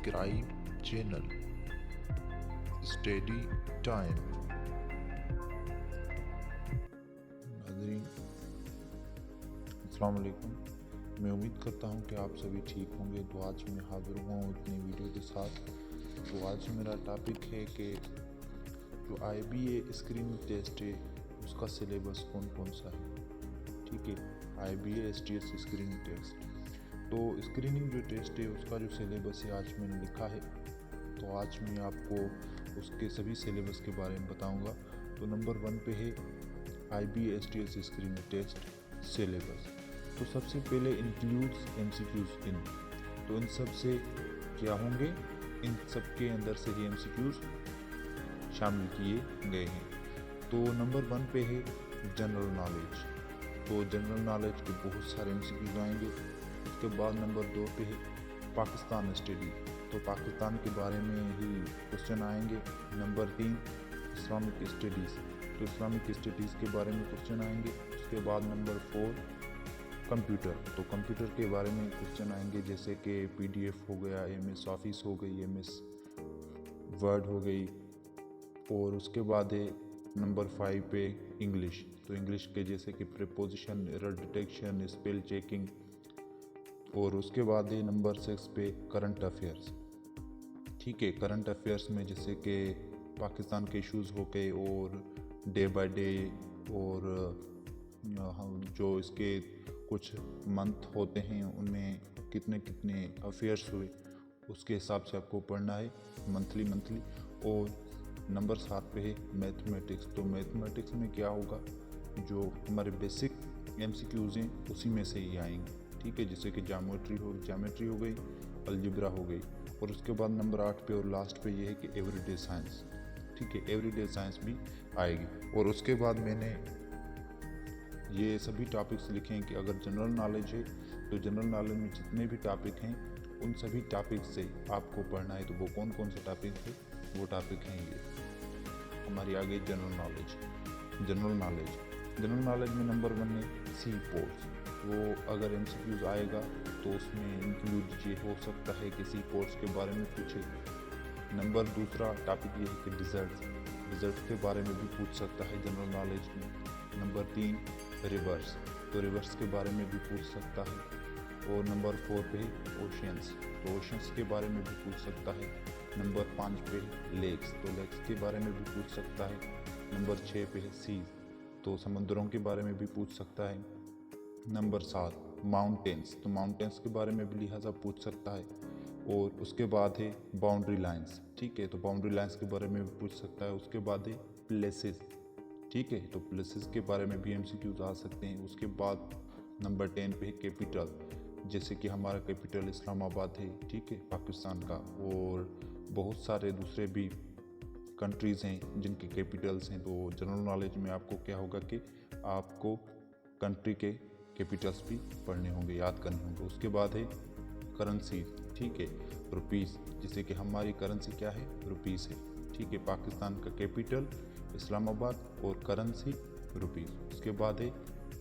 Subscribe channel study time. नाज़रीन अस्सलाम वालेकुम। मैं उम्मीद करता हूँ कि आप सभी ठीक होंगे। तो आज मैं हाज़िर हुआ हूँ अपनी वीडियो के साथ। तो आज मेरा टॉपिक है कि जो IBA स्क्रीनिंग टेस्ट है उसका सिलेबस कौन कौन सा है। ठीक है, IBA STS स्क्रीनिंग टेस्ट। तो स्क्रीनिंग जो टेस्ट है उसका जो सिलेबस है आज मैंने लिखा है। तो आज मैं आपको उसके सभी सिलेबस के बारे में बताऊंगा। तो नंबर 1 पे है IBA STS screening test syllabus. तो सबसे पहले इंक्लूड्स MCQs इन। तो इन सब से क्या होंगे, इन सब के अंदर से ही MCQs शामिल किए गए हैं। तो नंबर 1 पे है जनरल नॉलेज। तो जनरल नॉलेज के बहुत सारे MCQs आएंगे। उसके बाद नंबर 2 पे है पाकिस्तान स्टडी। तो पाकिस्तान के बारे में ही क्वेश्चन आएंगे। Number 3 Islamic studies. तो इस्लामिक स्टडीज़ के बारे में क्वेश्चन आएंगे। उसके बाद नंबर 4 कंप्यूटर। तो कंप्यूटर के बारे में क्वेश्चन आएंगे, जैसे कि PDF हो गया, MS ऑफिस हो गई, MS वर्ड हो गई। और उसके बाद है नंबर 5 पे इंग्लिश। तो इंग्लिश के जैसे कि preposition, error detection, spell checking. और उसके बाद है नंबर 6 पे करंट अफेयर्स। ठीक है, करंट अफेयर्स में जैसे कि पाकिस्तान के इश्यूज़ हो गए और डे बाय डे, और जो इसके कुछ मंथ होते हैं उनमें कितने कितने अफेयर्स हुए उसके हिसाब से आपको पढ़ना है मंथली। और नंबर 7 पे है मैथमेटिक्स। तो मैथमेटिक्स में क्या होगा, जो हमारे बेसिक MCQs हैं उसी में से ही आएंगे। ठीक है, जैसे कि ज्योमेट्री हो गई, अलजेब्रा हो गई। और उसके बाद नंबर 8 पे और लास्ट पे ये है कि एवरीडे साइंस। ठीक है, एवरीडे साइंस भी आएगी। और उसके बाद मैंने ये सभी टॉपिक्स लिखे हैं कि अगर जनरल नॉलेज है तो जनरल नॉलेज में जितने भी टॉपिक हैं उन सभी टॉपिक से आपको पढ़ना है। तो वो कौन कौन से टॉपिक है, वो टॉपिक हैं ये हमारी आगे जनरल नॉलेज में नंबर 1 है सी पोर्ट्स। वो अगर MCQs आएगा तो उसमें इंक्लूड ये हो सकता है कि सी पोर्ट्स के बारे में पूछे। नंबर 2 टॉपिक ये है कि डिज़र्ट्स के बारे में भी पूछ सकता है जनरल नॉलेज में। Number 3 reverse. तो रिवर्स के बारे में भी पूछ सकता है। और नंबर 4 पे ओशियंस। तो ओशियंस के बारे में भी पूछ सकता है। नंबर 5 पे लेक्स। तो लेक्स के बारे में भी पूछ सकता है। नंबर 6 पे है सीज। तो समंदरों के बारे में भी पूछ सकता है। Number 7 mountains. तो माउंटेन्स के बारे में भी लिहाजा पूछ सकता है। और उसके बाद है बाउंड्री लाइंस। ठीक है, तो बाउंड्री लाइंस के बारे में भी पूछ सकता है। उसके बाद है प्लेसेस। ठीक है, तो प्लेसेस के बारे में भी MCQs आ सकते हैं। उसके बाद नंबर 10 पे है कैपिटल, जैसे कि हमारा कैपिटल इस्लामाबाद है। ठीक है, पाकिस्तान का। और बहुत सारे दूसरे भी कंट्रीज़ हैं जिनके कैपिटल्स हैं। तो जनरल नॉलेज में आपको क्या होगा कि आपको कंट्री के कैपिटल्स भी पढ़ने होंगे, याद करने होंगे। उसके बाद है करेंसी। ठीक है, रुपीज़, जैसे कि हमारी करेंसी क्या है, रुपीज़ है। ठीक है, पाकिस्तान का कैपिटल इस्लामाबाद और करेंसी रुपीज़। उसके बाद है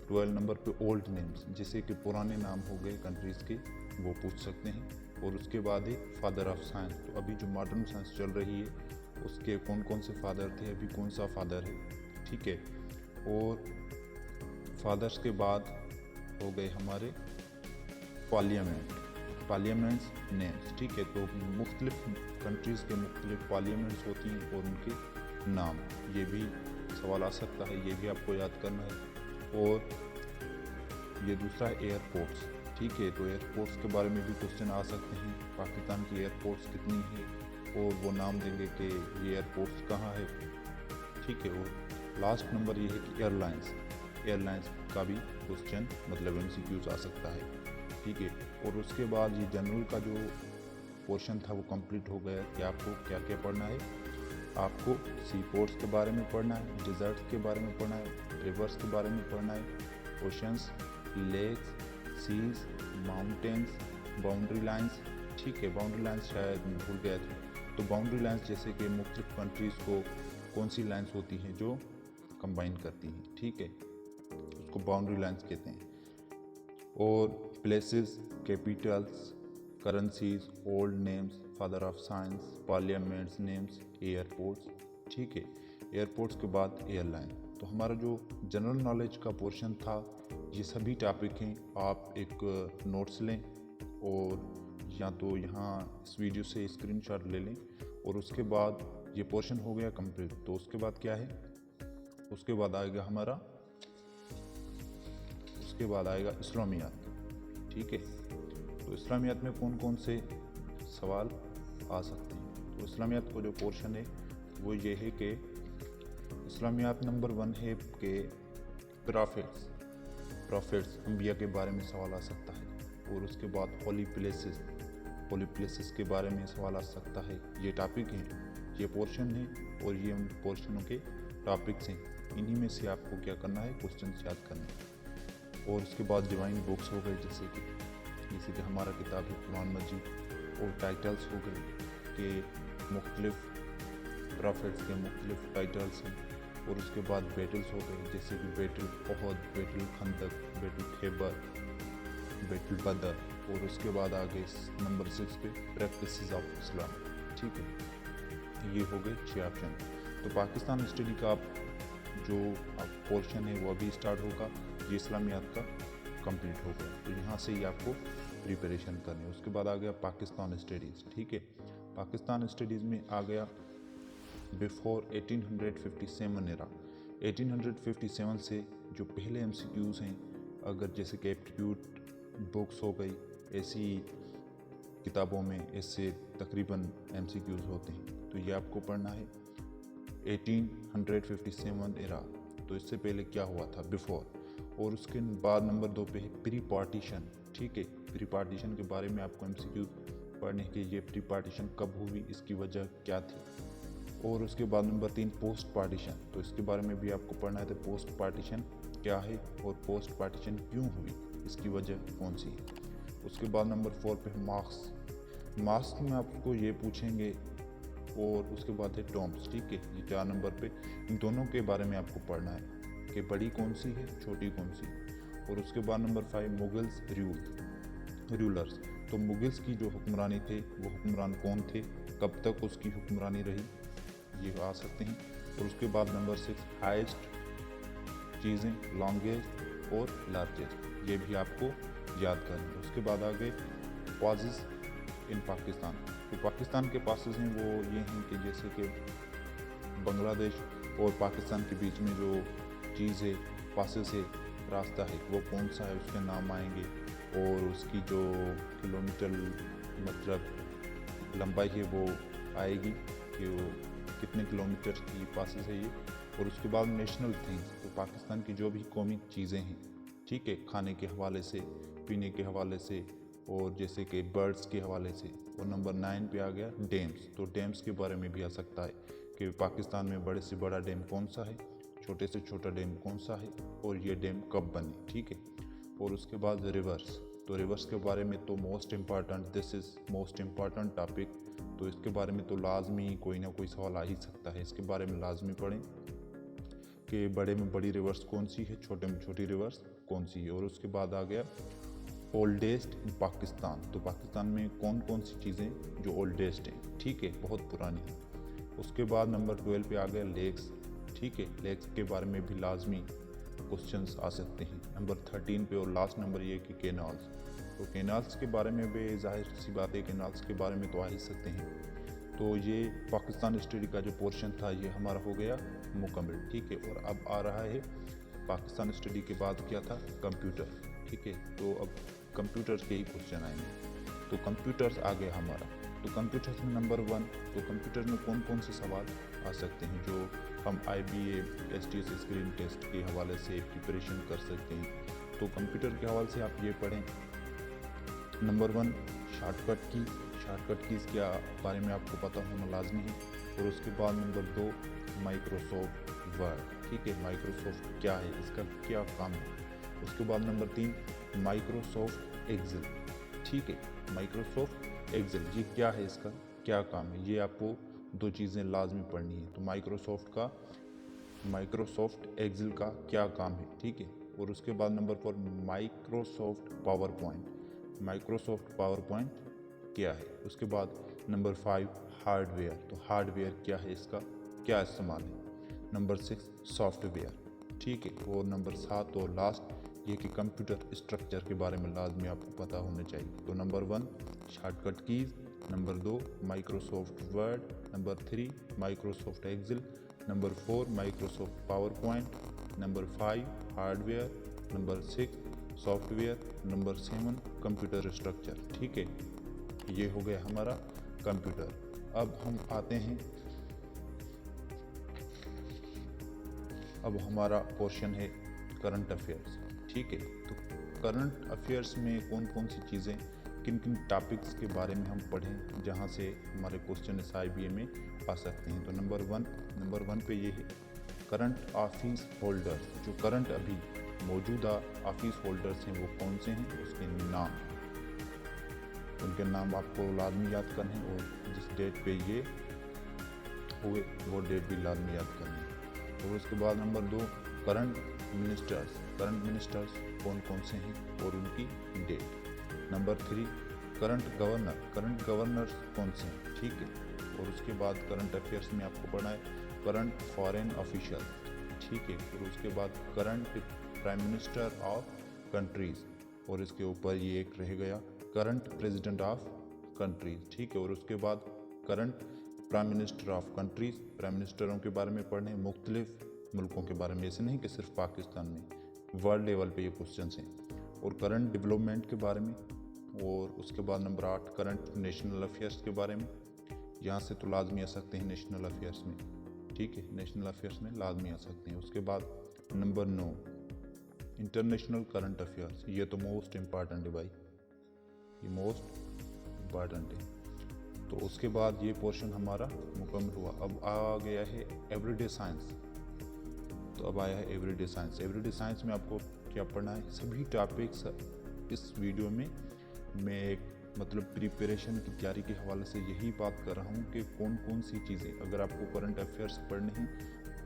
12 नंबर पे ओल्ड नेम्स, जैसे कि पुराने नाम हो गए कंट्रीज़ के, वो पूछ सकते हैं। और उसके बाद है फादर ऑफ साइंस। तो अभी जो मॉडर्न साइंस चल रही है उसके कौन कौन से फादर थे, अभी कौन सा फादर है। ठीक है, और फादर्स के बाद हो गए हमारे पार्लियामेंट्स नेम्स। ठीक है, तो मुख्तलिफ कंट्रीज़ के मुख्तलिफ पार्लियामेंट्स होती हैं और उनके नाम, ये भी सवाल आ सकता है, ये भी आपको याद करना है। और ये दूसरा है एयरपोर्ट्स। ठीक है, तो एयरपोर्ट्स के बारे में भी क्वेश्चन आ सकते हैं। पाकिस्तान की एयरपोर्ट्स कितनी है और वो नाम देंगे कि ये एयरपोर्ट्स कहाँ है। ठीक है, और लास्ट नंबर ये है कि एयरलाइंस का भी क्वेश्चन मतलब MCQs आ सकता है। ठीक है, और उसके बाद ये जनरल का जो पोर्शन था वो कंप्लीट हो गया कि आपको क्या क्या पढ़ना है। आपको सी पोर्ट्स के बारे में पढ़ना है, डिज़र्ट्स के बारे में पढ़ना है, रिवर्स के बारे में पढ़ना है, oceans, lakes, seas, mountains, boundary lines. ठीक है, बाउंड्री लाइंस शायद भूल गया था। तो बाउंड्री लाइंस जैसे कि मुख्तलिफ कंट्रीज़ को कौन सी लाइंस होती हैं जो कंबाइन करती हैं। ठीक है, उसको बाउंड्री लाइंस कहते हैं। और places, Capitals, currencies, old names, father of science, parliaments names, airports, ठीक है। एयरपोर्ट्स के बाद एयरलाइन। तो हमारा जो जनरल नॉलेज का पोर्शन था ये सभी टॉपिक हैं। आप एक नोट्स लें और या तो यहाँ इस वीडियो से स्क्रीनशॉट ले लें और उसके बाद ये पोर्शन हो गया कंप्लीट। तो उसके बाद क्या है, उसके बाद आएगा हमारा, उसके बाद आएगा इस्लामियात, ठीक है। तो इस्लामियात में कौन कौन से सवाल आ सकते हैं। तो इस्लामियात का जो पोर्शन है वो ये है कि इस्लामियात नंबर 1 है कि प्रॉफिट्स अंबिया के बारे में सवाल आ सकता है। और उसके बाद होली प्लेसेस के बारे में सवाल आ सकता है। ये टॉपिक हैं, ये पोर्शन है और ये उन पोर्शनों के टॉपिक्स हैं। इन्हीं में से आपको क्या करना है, क्वेश्चन याद करना है। और उसके बाद डिवाइन बुक्स हो गए, जैसे कि हमारा किताब है कुरान मजीद। और टाइटल्स हो गए कि मुख्तलिफ प्रॉफिट्स के मुख्तलिफ टाइटल्स हैं। और उसके बाद बैटल्स हो गए, जैसे कि battle Uhud, battle Khandaq, battle Khaibar, battle Badr. और उसके बाद आगे नंबर 6 पे प्रैक्टिसेस ऑफ इस्लाम, ठीक है। ये हो गए 6 ऑप्शन। तो पाकिस्तान स्टडी का जो पोर्शन है वो अभी स्टार्ट होगा। ये इस्लामियात का कंप्लीट हो गया। तो यहाँ से ही आपको प्रिपरेशन करनी है। उसके बाद आ गया पाकिस्तान स्टडीज़, ठीक है। पाकिस्तान स्टडीज़ में आ गया बिफोर 1857 एरा। 1857 से जो पहले MCQs हैं, अगर जैसे कि एप्टीट्यूड बुक्स हो गई, ऐसी किताबों में ऐसे तकरीबन MCQs होते हैं। तो ये आपको पढ़ना है 1857 एरा। तो इससे पहले क्या हुआ था, बिफोर। और उसके बाद नंबर 2 पे है प्री पार्टीशन, ठीक है। प्री पार्टीशन के बारे में आपको MCQ पढ़ने के, ये प्री पार्टीशन कब हुई, इसकी वजह क्या थी। और उसके बाद नंबर 3 पोस्ट पार्टीशन। तो इसके बारे में भी आपको पढ़ना है। तो पोस्ट पार्टीशन क्या है और पोस्ट पार्टीशन क्यों हुई, इसकी वजह कौन सी है। उसके बाद नंबर 4 पे मार्क्स में आपको ये पूछेंगे। और उसके बाद है टॉम्स, ठीक है। ये 4 नंबर पे इन दोनों के बारे में आपको पढ़ना है कि बड़ी कौन सी है, छोटी कौन सी। और उसके बाद नंबर 5 मुगल्स रूलर्स। तो मुगल्स की जो हुक्मरानी थे वो हुक्मरान कौन थे, कब तक उसकी हुक्मरानी रही, ये आ सकते हैं। और उसके बाद नंबर 6 हाइस्ट चीज़ें, लॉन्गेस्ट और लार्जेस्ट, ये भी आपको याद करना है। उसके बाद आगे पासेस इन पाकिस्तान। तो पाकिस्तान के पासेस हैं वो ये हैं कि जैसे कि बांग्लादेश और पाकिस्तान के बीच में जो चीज़ है, पासेस है, रास्ता है, वो कौन सा है, उसके नाम आएंगे। और उसकी जो किलोमीटर मतलब लंबाई है वो आएगी कि वो कितने किलोमीटर की पासेस है ये। और उसके बाद नेशनल थिंग्स। तो पाकिस्तान की जो भी कौमी चीज़ें हैं, ठीक है, खाने के हवाले से, पीने के हवाले से और जैसे कि बर्ड्स के हवाले से। और नंबर 9 पे आ गया डैम्स। तो डैम्स के बारे में भी आ सकता है कि पाकिस्तान में बड़े से बड़ा डैम कौन सा है, छोटे से छोटा डैम कौन सा है और ये डैम कब बने, ठीक है। और उसके बाद रिवर्स। तो रिवर्स के बारे में तो this is most important topic. तो इसके बारे में तो लाजमी कोई ना कोई सवाल आ ही सकता है। इसके बारे में लाजमी पढ़ें कि बड़े में बड़ी रिवर्स कौन सी है, छोटे में छोटी रिवर्स कौन सी है। और उसके बाद आ गया ओल्डेस्ट इन पाकिस्तान। तो पाकिस्तान में कौन कौन सी चीज़ें जो ओल्डेस्ट हैं, ठीक है, बहुत पुरानी हैं। उसके बाद नंबर 12 पे आ गया लेक्स, ठीक है। लेक्स के बारे में भी लाजमी क्वेश्चंस आ सकते हैं। नंबर 13 पे और लास्ट नंबर ये कि कैनाल्स। तो कैनाल्स के बारे में भी जाहिर सी बात है, कैनाल्स के बारे में तो आ ही सकते हैं। तो ये पाकिस्तान स्टडी का जो पोर्शन था ये हमारा हो गया मुकम्मल, ठीक है। और अब आ रहा है पाकिस्तान स्टडी के बाद क्या था, कंप्यूटर, ठीक है। तो अब कंप्यूटर्स के ही क्वेश्चन आएंगे। तो कंप्यूटर्स आ गया हमारा। तो कंप्यूटर्स में नंबर 1, तो कंप्यूटर में कौन कौन से सवाल आ सकते हैं जो हम IBA STS स्क्रीन टेस्ट के हवाले से प्रिपरेशन कर सकते हैं। तो कंप्यूटर के हवाले से आप ये पढ़ें, नंबर 1 शॉर्टकट कीज़ के बारे में आपको पता होना लाजमी है। और उसके बाद नंबर 2 माइक्रोसॉफ्ट वर्ड, ठीक है। माइक्रोसॉफ्ट क्या है, इसका क्या काम है। उसके बाद नंबर 3 माइक्रोसॉफ्ट एक्सेल, ठीक है। माइक्रोसॉफ्ट एक्सेल ये क्या है, इसका क्या काम है, ये आपको 2 चीज़ें लाजमी पढ़नी है। तो माइक्रोसॉफ्ट एक्सेल का क्या काम है, ठीक है। और उसके बाद नंबर 4 माइक्रोसॉफ्ट पावर पॉइंट क्या है। उसके बाद नंबर 5 हार्डवेयर, तो हार्डवेयर क्या है, इसका क्या इस्तेमाल है। नंबर 6 सॉफ्टवेयर, ठीक है। और नंबर 7 और लास्ट ये कि कंप्यूटर स्ट्रक्चर के बारे में लाजमी आपको पता होना चाहिए। तो number 1 shortcut keys, number 2 Microsoft Word, number 3 Microsoft Excel, number 4 Microsoft PowerPoint, number 5 hardware, number 6 software, number 7 computer structure, ठीक है। ये हो गया हमारा कंप्यूटर। अब हम आते हैं, अब हमारा पोर्शन है करंट अफेयर्स, ठीक है। तो करंट अफेयर्स में कौन कौन सी चीज़ें, किन किन टॉपिक्स के बारे में हम पढ़ें जहाँ से हमारे क्वेश्चन SIBA में आ सकते हैं। तो नंबर वन पे ये है करंट ऑफिस होल्डर्स, जो करंट अभी मौजूदा ऑफिस होल्डर्स हैं वो कौन से हैं, उसके नाम, उनके नाम आपको लाजमी याद करने हैं और जिस डेट पे ये हुए वो डेट भी लाजमी याद करनी है। और उसके बाद नंबर 2 करंट मिनिस्टर्स कौन कौन से हैं और उनकी डेट। नंबर 3 करंट गवर्नर्स कौन से हैं, ठीक है। और उसके बाद करंट अफेयर्स में आपको पढ़ना है करंट फॉरेन ऑफिशियल, ठीक है। और उसके बाद current prime minister of countries, और इसके ऊपर ये एक रह गया करंट प्रेसिडेंट ऑफ कंट्रीज़, ठीक है। और उसके बाद current prime minister of countries, prime मिनिस्टरों के बारे में पढ़ने, मुख्तलिफ मुल्कों के बारे में, ऐसे नहीं कि सिर्फ पाकिस्तान में, वर्ल्ड लेवल पे ये क्वेश्चंस हैं। और करंट डेवलपमेंट के बारे में। और उसके बाद नंबर 8 करंट नेशनल अफेयर्स के बारे में, यहाँ से तो लाजमी आ सकते हैं नेशनल अफेयर्स में, ठीक है, नेशनल अफेयर्स में लाजमी आ सकते हैं। उसके बाद नंबर 9 इंटरनेशनल करंट अफेयर्स, ये तो मोस्ट इम्पॉर्टेंट है भाई, ये मोस्ट इम्पॉर्टेंट है। तो उसके बाद ये पोर्शन हमारा मुकम्मल हुआ। अब आ गया है एवरीडे साइंस। तो अब आया है एवरीडे साइंस। एवरीडे साइंस में आपको क्या पढ़ना है, सभी टॉपिक्स इस वीडियो में मैं एक मतलब प्रिपरेशन की तैयारी के हवाले से यही बात कर रहा हूँ कि कौन कौन सी चीज़ें, अगर आपको करंट अफेयर्स पढ़ने हैं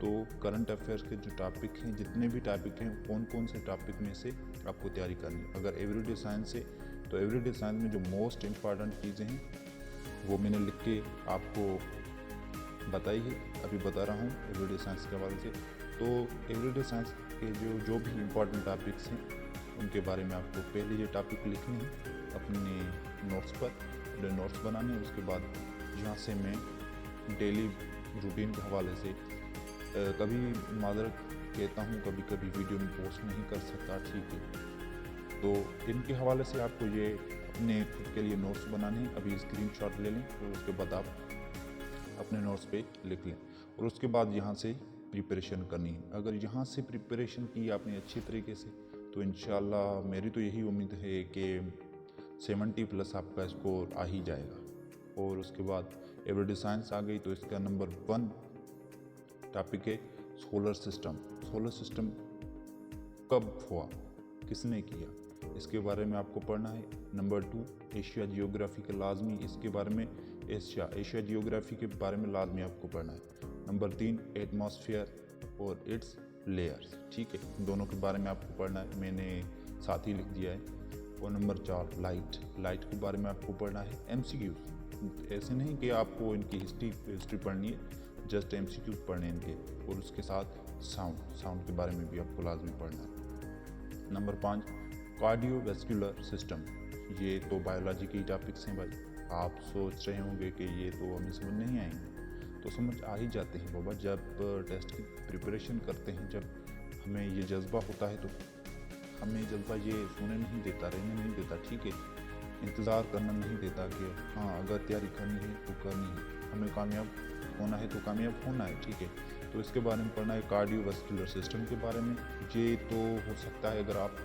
तो करंट अफेयर्स के जो टॉपिक हैं, जितने भी टॉपिक हैं, कौन कौन से टॉपिक में से आपको तैयारी करनी है। अगर एवरीडे साइंस है तो एवरीडे साइंस में जो मोस्ट इम्पॉर्टेंट चीज़ें हैं वो मैंने लिख के आपको बताई है, अभी बता रहा हूँ एवरीडे साइंस के हवाले से। तो एवरीडे साइंस के जो भी इम्पोर्टेंट टॉपिक्स हैं उनके बारे में आपको पहले ये टॉपिक लिखने हैं अपने नोट्स पर, अपने नोट्स बनाने हैं। उसके बाद यहाँ से मैं डेली रूटीन के हवाले से कभी माजरत कहता हूँ, कभी कभी वीडियो में पोस्ट नहीं कर सकता, ठीक है। तो इनके हवाले से आपको ये अपने खुद के लिए नोट्स बनाने हैं, अभी स्क्रीनशॉट ले लें और उसके बाद आप अपने नोट्स पे लिख लें। और उसके बाद यहाँ से प्रिपरेशन करनी है। अगर यहाँ से प्रिपरेशन की आपने अच्छी तरीके से तो इंशाल्लाह मेरी तो यही उम्मीद है कि 70+ आपका स्कोर आ ही जाएगा। और उसके बाद एवरीडे साइंस आ गई तो इसका नंबर 1 टॉपिक है सोलर सिस्टम। सोलर सिस्टम कब हुआ, किसने किया, इसके बारे में आपको पढ़ना है। नंबर 2 एशिया जियोग्राफी के लाजमी, इसके बारे में एशिया जियोग्राफी के बारे में लाजमी आपको पढ़ना है। नंबर 3 एटमॉस्फेयर और इट्स लेयर्स, ठीक है, दोनों के बारे में आपको पढ़ना है, मैंने साथ ही लिख दिया है। और नंबर 4 लाइट के बारे में आपको पढ़ना है। MCQs, ऐसे नहीं कि आपको इनकी हिस्ट्री पढ़नी है, जस्ट MCQs पढ़ने इनके। और उसके साथ साउंड के बारे में भी आपको लाजमी पढ़ना है। नंबर 5 कार्डियोवैस्कुलर सिस्टम, ये तो बायोलॉजी के टॉपिक्स हैं भाई। आप सोच रहे होंगे कि ये तो हमें समझ नहीं आएंगे, तो समझ आ ही जाते हैं बाबा। जब टेस्ट की प्रिपरेशन करते हैं, जब हमें ये जज्बा होता है तो हमें जज्बा ये सोने नहीं देता, रहने नहीं देता, ठीक है, इंतज़ार करना नहीं देता कि हाँ अगर तैयारी करनी है तो करनी है, हमें कामयाब होना है तो कामयाब होना है, ठीक है। तो इसके बारे में पढ़ना है कार्डियोवैस्कुलर सिस्टम के बारे में। ये तो हो सकता है अगर आप,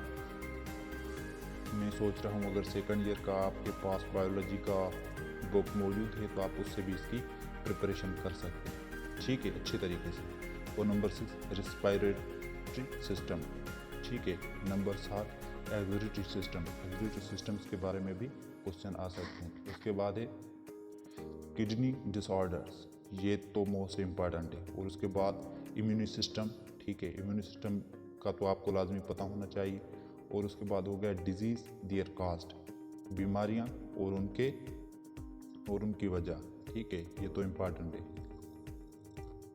मैं सोच रहा हूँ अगर सेकंड ईयर का आपके पास बायोलॉजी का बुक मौजूद है तो आप उससे भी इसकी प्रिपरेशन कर सकते हैं, ठीक है, अच्छे तरीके से। और नंबर 6 रेस्पिरेटरी सिस्टम, ठीक है। नंबर 7 एक्सक्रीटरी सिस्टम्स के बारे में भी क्वेश्चन आ सकते हैं। उसके बाद है किडनी डिसऑर्डर्स, ये तो मोस्ट इम्पॉर्टेंट है। और उसके बाद इम्यूनी सिस्टम, ठीक है, इम्यूनी सिस्टम का तो आपको लाजमी पता होना चाहिए। और उसके बाद हो गया डिजीज़ देयर कास्ट, बीमारियां और उनके और उनकी वजह, ठीक है, ये तो इम्पॉर्टेंट है।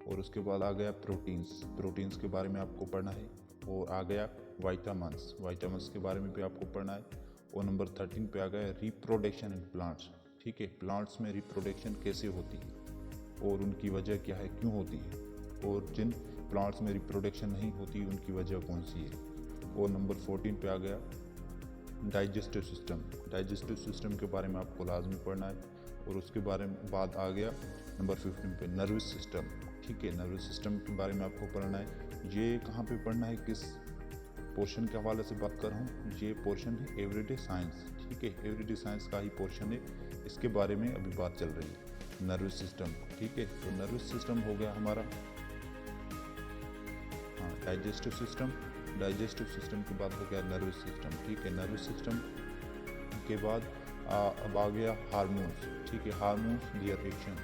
और उसके बाद आ गया प्रोटीन्स के बारे में आपको पढ़ना है। और आ गया वाइटामिन्स के बारे में भी आपको पढ़ना है। और नंबर 13 पे आ गया रिप्रोडक्शन इन प्लांट्स, ठीक है, प्लांट्स में रिप्रोडक्शन कैसे होती है और उनकी वजह क्या है, क्यों होती है, और जिन प्लांट्स में रिप्रोडक्शन नहीं होती उनकी वजह कौन सी है। और नंबर 14 पे आ गया डाइजेस्टिव सिस्टम के बारे में आपको लाजमी पढ़ना है। और उसके बारे में बाद आ गया नंबर 15 पे नर्वस सिस्टम, ठीक है, नर्वस सिस्टम के बारे में आपको पढ़ना है। ये कहाँ पे पढ़ना है, किस पोर्शन के हवाले से बात कर रहा हूँ, ये पोर्शन है एवरीडे साइंस, ठीक है, एवरीडे साइंस का ही पोर्शन है, इसके बारे में अभी बात चल रही है, नर्वस सिस्टम, ठीक है। तो नर्वस सिस्टम हो गया हमारा, हाँ, डाइजेस्टिव सिस्टम के बाद हो गया नर्वस सिस्टम, ठीक है। नर्वस सिस्टम के बाद अब आ गया हार्मोन्स, ठीक है, हार्मोन्स देयर एक्शन,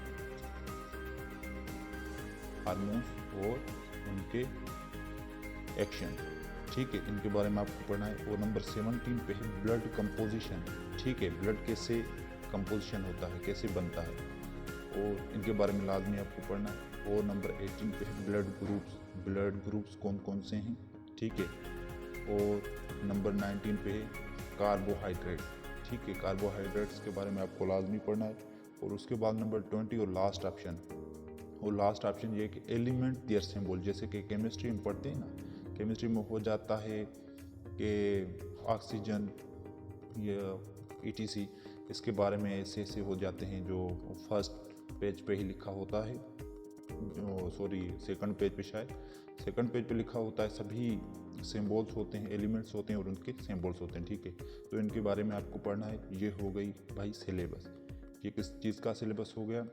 हार्मोन्स और उनके एक्शन, ठीक है, इनके बारे में आपको पढ़ना है। और नंबर 17 पे है ब्लड कंपोजिशन, ठीक है, ब्लड कैसे कंपोजिशन होता है, कैसे बनता है, और इनके बारे में लाजमी आपको पढ़ना है। और नंबर 18 पे है ब्लड ग्रुप्स कौन कौन से हैं, ठीक है। और नंबर 19 पे है कार्बोहाइड्रेट, ठीक है, कार्बोहाइड्रेट्स के बारे में आपको लाजमी पढ़ना है। और उसके बाद नंबर 20 और लास्ट ऑप्शन ये है कि एलिमेंट देयर सिंबल, जैसे कि केमिस्ट्री में पढ़ते हैं ना, केमिस्ट्री में हो जाता है कि ऑक्सीजन या ETC, इसके बारे में ऐसे हो जाते हैं जो फर्स्ट पेज पे ही लिखा होता है, सेकंड पेज पे, शायद सेकंड पेज पे लिखा होता है, सभी सिंबल्स होते हैं, एलिमेंट्स होते हैं और उनके सिंबल्स होते हैं, ठीक है। तो इनके बारे में आपको पढ़ना है। ये हो गई भाई सिलेबस। ये किस चीज़ का सिलेबस हो गया,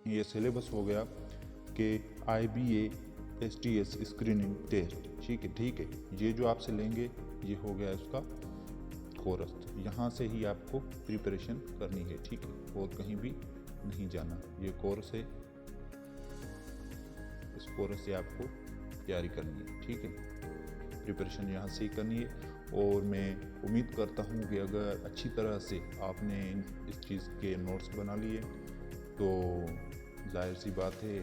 ये सिलेबस हो गया कि IBA STS स्क्रीनिंग टेस्ट, ठीक है, ये जो आपसे लेंगे ये हो गया इसका कोर्स, यहाँ से ही आपको प्रिपरेशन करनी है, ठीक है, और कहीं भी नहीं जाना, ये कोर्स है, इस कोर्स से आपको तैयारी करनी है, ठीक है, प्रिपरेशन यहाँ से ही करनी है। और मैं उम्मीद करता हूँ कि अगर अच्छी तरह से आपने इस चीज़ के नोट्स बना लिए तो जाहिर सी बात है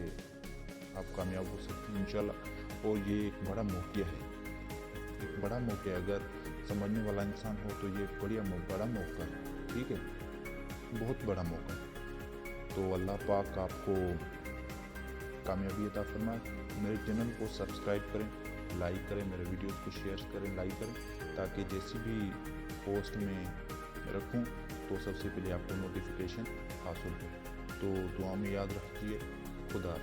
आप कामयाब हो सकते हैं इंशाल्लाह। और ये एक बड़ा मौका है, अगर समझने वाला इंसान हो तो ये बड़ा मौका है, ठीक है, बहुत बड़ा मौका है। तो अल्लाह पाक आपको कामयाबी अता फरमाए। मेरे चैनल को सब्सक्राइब करें, लाइक करें, मेरे वीडियोस को शेयर करें, लाइक करें, ताकि जैसी भी पोस्ट में रखूं तो सबसे पहले आपको नोटिफिकेशन हासिल हो। तो दुआ में याद रखिए। खुदा।